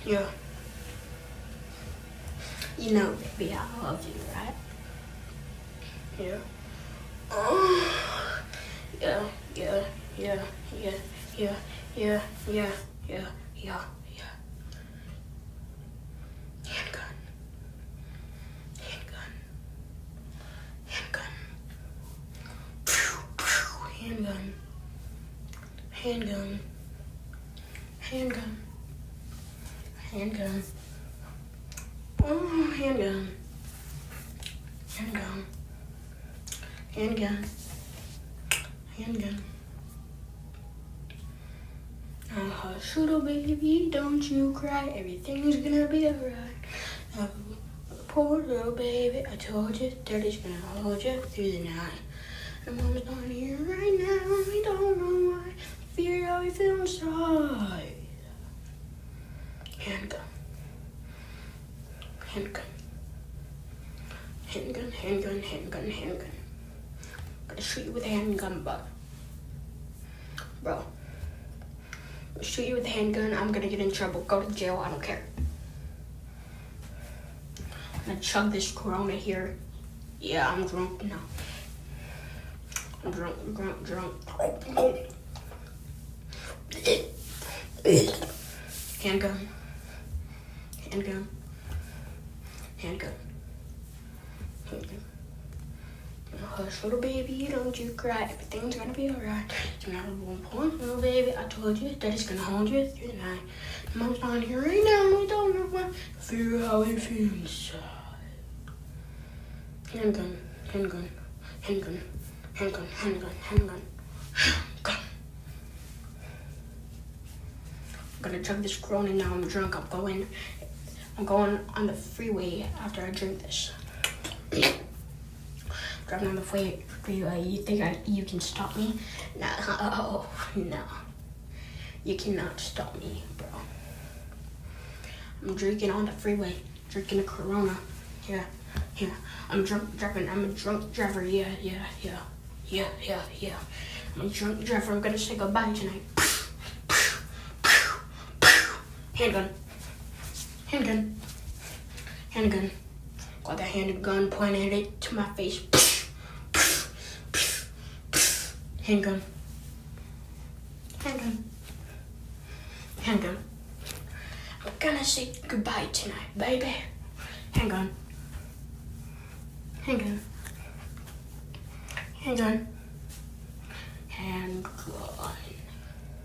Yeah. You know, baby, I love you, right? Yeah. Oh. Yeah, yeah, yeah, yeah, yeah, yeah, yeah, yeah, yeah, yeah. Handgun. Handgun. Handgun. Pew, pew. Handgun. Handgun. Handgun. Handgun. Oh, handgun. Handgun. Handgun. Handgun. Oh, hush, little baby, don't you cry. Everything's gonna be alright. Oh, poor little baby, I told you, Daddy's gonna hold you through the night. And Mom's not here right now, we don't know why. Fear how we feel inside. Handgun. Handgun. Handgun, handgun, handgun, handgun. Gonna shoot you with a handgun, bro. Gonna shoot you with a handgun, I'm gonna get in trouble. Go to jail, I don't care. I'm gonna chug this Corona here. Yeah, I'm drunk now. I'm drunk. Handgun. Handgun. Handgun. Handgun. Hush, little baby, don't you cry. Everything's gonna be alright. It's another 1 point, little baby. I told you, Daddy's gonna hold you through the night. Mom's not here right now. We don't know what. Feel how it feels inside. Handgun. Handgun. Handgun. Handgun. Handgun. Handgun. Handgun. I'm gonna chug this Corona now. I'm drunk. I'm going on the freeway after I drink this. Driving on the freeway. You think you can stop me? No. You cannot stop me, bro. I'm drinking on the freeway. Drinking a Corona. Yeah. I'm drunk driving. I'm a drunk driver. Yeah. I'm a drunk driver. I'm gonna say goodbye tonight. Handgun. Got that handgun pointed it to my face. Handgun. I'm gonna say goodbye tonight, baby. Handgun. Handgun.